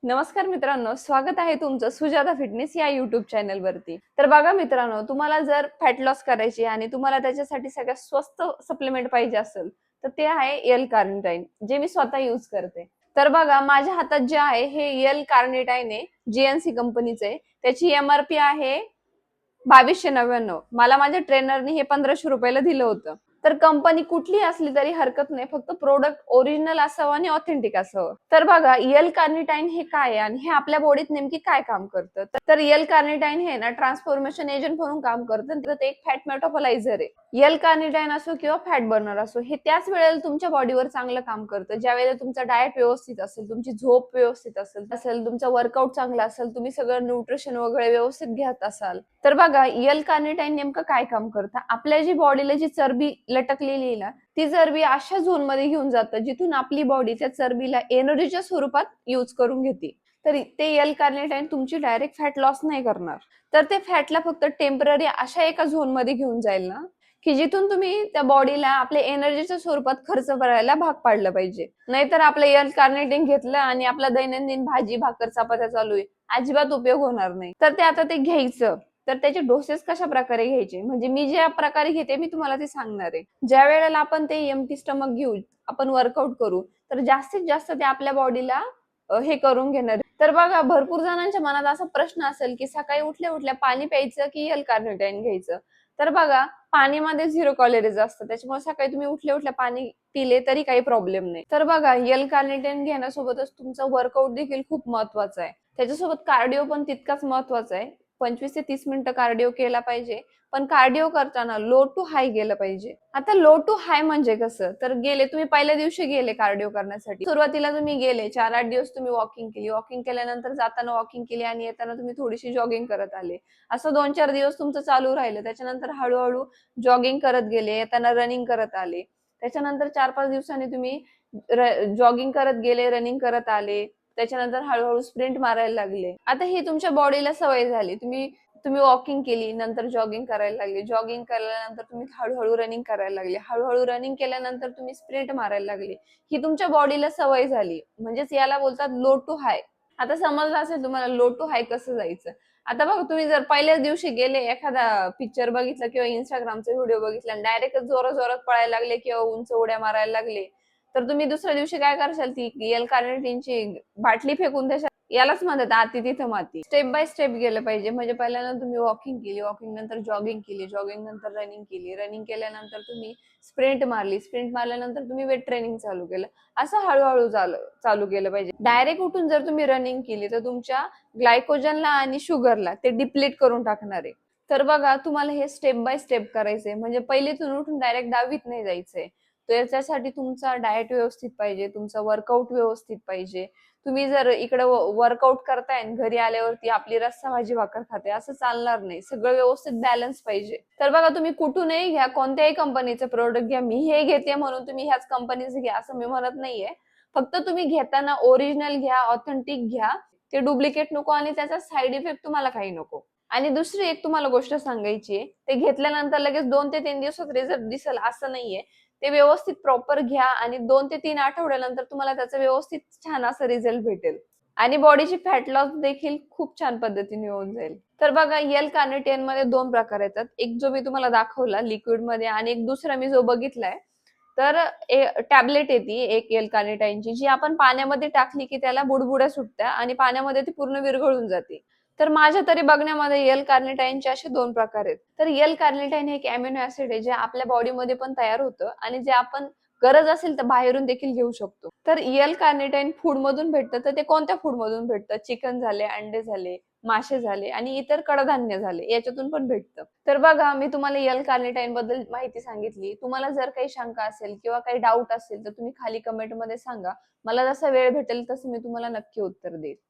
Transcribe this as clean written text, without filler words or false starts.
नमस्कार मित्रांनो, स्वागत आहे तुमचं सुजाता फिटनेस या युट्यूब चॅनल वरती. तर बघा मित्रांनो, तुम्हाला जर फॅट लॉस करायची आणि तुम्हाला त्याच्यासाठी सगळ्यात स्वस्त सप्लिमेंट पाहिजे असेल, तर ते आहे एल कार्निटाइन, जे मी स्वतः यूज करते. तर बघा माझ्या हातात जे आहे हे एल कार्निटाइन आहे, जीएनसी कंपनीचं आहे. त्याची एमआरपी आहे 2299. मला माझ्या ट्रेनरनी हे 1500 रुपयाला दिलं होतं. तर कंपनी कुठली असली तरी हरकत नाही, फक्त प्रोडक्ट ओरिजिनल असावं आणि ऑथेंटिक असावं. तर बघा एल कार्निटाइन हे काय आहे आणि हे आपल्या बॉडीत नेमकी काय काम करतं. तर एल कार्निटाइन हे ना ट्रान्सफॉर्मेशन एजंट म्हणून काम करतं. तर ते एक फॅट मेटाबोलायझर आहे. एल कार्निटाइन असो किंवा फॅट बर्नर असो, हे त्याच वेळेला तुमच्या बॉडीवर चांगलं काम करतं ज्या वेळेला तुमचा डाएट व्यवस्थित असेल, तुमची झोप व्यवस्थित असेल, तुमचा वर्कआउट चांगला असेल, तुम्ही सगळं न्यूट्रिशन वगैरे व्यवस्थित घेत असाल. तर बघा एल कार्निटाइन नेमकं काय काम करतं, आपल्या जी बॉडीला जी चरबी लटकलेली आहे ना, ती चरबी अशा झोन मध्ये घेऊन जातं जिथून आपली बॉडी त्या चरबीला एनर्जीच्या स्वरूपात यूज करून घेते. तर ते एल कार्निटाइन तुमची डायरेक्ट फॅट लॉस नाही करणार, तर ते फॅटला फक्त टेम्पररी अशा एका झोन मध्ये घेऊन जाईल ना, की जिथून तुम्ही त्या बॉडीला आपल्या एनर्जीच्या स्वरूपात खर्च करायला भाग पाडलं पाहिजे. नाहीतर आपलं एल कार्निटाइन घेतलं आणि आपला दैनंदिन भाजी भाकर चपात्या चालू आहे, अजिबात उपयोग होणार नाही. तर ते आता ते घ्यायचं, तर त्याचे डोसेस कशा प्रकारे घ्यायचे, म्हणजे मी ज्या प्रकारे घेते मी तुम्हाला ते सांगणार आहे. ज्या वेळेला आपण ते एम्प्टी स्टमक घेऊ, आपण वर्कआउट करू, तर जास्तीत जास्त ते आपल्या बॉडीला हे करून घेणार. तर बघा भरपूर जणांच्या मनात असा प्रश्न असेल की सकाळी उठल्या उठल्या पाणी प्यायचं की एल कार्निटाइन घ्यायचं. तर बघा पाण्यामध्ये 0 कॅलरीज असतं, त्याच्यामुळे सकाळी तुम्ही उठल्या उठल्या पाणी पिले तरी काही प्रॉब्लेम नाही. तर बघा एल कार्निटाइन घेण्यासोबतच तुमचा वर्कआउट देखील खूप महत्वाचा आहे. त्याच्यासोबत कार्डिओ पण तितकाच महत्वाचा आहे. 25 ते 30 मिनिटं कार्डिओ केला पाहिजे. पण कार्डिओ करताना लो टू हाय गेलं पाहिजे. आता लो टू हाय म्हणजे कसं, तर तुम्ही पहिल्या दिवशी गेले कार्डिओ करण्यासाठी, सुरुवातीला तुम्ही गेले 4-8 दिवस तुम्ही वॉकिंग केली, वॉकिंग केल्यानंतर जाताना वॉकिंग केली आणि येताना तुम्ही थोडीशी जॉगिंग करत आले. असं 2-4 दिवस तुमचं चालू राहिलं. त्याच्यानंतर हळूहळू जॉगिंग करत गेले, येताना रनिंग करत आले. त्याच्यानंतर 4-5 दिवसांनी तुम्ही जॉगिंग करत गेले, रनिंग करत आले. त्याच्यानंतर हळूहळू स्प्रिंट मारायला लागले. आता ही तुमच्या बॉडीला सवय झाली. तुम्ही तुम्ही वॉकिंग केली, नंतर जॉगिंग करायला लागले. जॉगिंग केल्यानंतर तुम्ही हळूहळू रनिंग करायला लागले. हळूहळू रनिंग केल्यानंतर तुम्ही स्प्रिंट मारायला लागले. ही तुमच्या बॉडीला सवय झाली. म्हणजेच याला बोलतात लो टू हाय. आता समजलं असेल तुम्हाला लो टू हाय कसं जायचं. आता बघा तुम्ही जर पहिल्याच दिवशी गेले, एखादा पिक्चर बघितला किंवा Instagramचा व्हिडिओ बघितला आणि डायरेक्ट जोरात-जोरात पळायला लागले किंवा उंच उड्या मारायला लागले, तर तुम्ही दुसऱ्या दिवशी काय करशाल, ती एल कार्निटिनची बाटली फेकून देशाल. यालाच म्हणतात "अति तिथं माती". स्टेप बाय स्टेप गेलं पाहिजे. म्हणजे पहिल्यांदा तुम्ही वॉकिंग केली, वॉकिंग नंतर जॉगिंग केली, जॉगिंग नंतर रनिंग केली, रनिंग केल्यानंतर तुम्ही स्प्रिंट मारली, स्प्रिंट मारल्यानंतर तुम्ही वेट ट्रेनिंग चालू केलं. असं हळू-हळू चालू केलं पाहिजे. डायरेक्ट उठून जर तुम्ही रनिंग केली, तर तुमच्या ग्लायकोजनला आणि शुगरला ते डिप्लीट करून टाकणार आहे. तर बघा तुम्हाला हे स्टेप बाय स्टेप करायचंय. म्हणजे पहिलीतून उठून डायरेक्ट 10वीत नाही जायचंय. तर याच्यासाठी तुमचा डाएट व्यवस्थित पाहिजे, तुमचा वर्कआउट व्यवस्थित पाहिजे. तुम्ही जर इकडे वर्कआउट करताय आणि घरी आल्यावरती आपली रस्सा भाजी भाकर खाते, असं चालणार नाही. सगळं व्यवस्थित बॅलन्स पाहिजे. तर बघा तुम्ही कुठूनही घ्या, कोणत्याही कंपनीचं प्रोडक्ट घ्या. मी हे घेते म्हणून तुम्ही ह्याच कंपनीचं घ्या असं मी म्हणत नाहीये. फक्त तुम्ही घेताना ओरिजिनल घ्या, ऑथेंटिक घ्या. ते डुप्लिकेट नको आणि त्याचा साइड इफेक्ट तुम्हाला काही नको. आणि दुसरी एक तुम्हाला गोष्ट सांगायची आहे, ते घेतल्यानंतर लगेच 2 ते 3 दिवसात रिझल्ट दिसेल असं नाहीये. ते व्यवस्थित प्रॉपर घ्या आणि 2 ते 3 आठवड्यानंतर तुम्हाला त्याचा व्यवस्थित छान असा रिझल्ट भेटेल. आणि बॉडीची फॅट लॉस देखील खूप छान पद्धतीने होऊन जाईल. तर बघा एल कार्निटिन मध्ये 2 प्रकार येतात. एक जो मी तुम्हाला दाखवला लिक्विड मध्ये आणि एक दुसरा मी जो बघितलाय. तर टॅबलेट येते एक एल कार्निटाइनची, जी आपण पाण्यामध्ये टाकली की त्याला बुडबुड्या सुटत्या आणि पाण्यामध्ये ती पूर्ण विरघळून जाते. तर माझ्या तरी बघण्यामध्ये एल कार्निटाइनचे असे 2 प्रकार आहेत. तर एल कार्निटाइन हे एक अमिनो ऍसिड आहे, जे आपल्या बॉडीमध्ये पण तयार होतं आणि जे आपण गरज असेल तर बाहेरून देखील घेऊ शकतो. तर एल कार्निटाइन फूड मधून भेटतं, तर ते कोणत्या फूड मधून भेटतं? चिकन झाले, अंडे झाले, मासे झाले आणि इतर कडधान्य झाले, याच्यातून पण भेटतं. तर बघा मी तुम्हाला एल कार्निटाइन बद्दल माहिती सांगितली. तुम्हाला जर काही शंका असेल किंवा काही डाऊट असेल तर तुम्ही खाली कमेंट मध्ये सांगा. मला जसा वेळ भेटेल तसं मी तुम्हाला नक्की उत्तर देईल.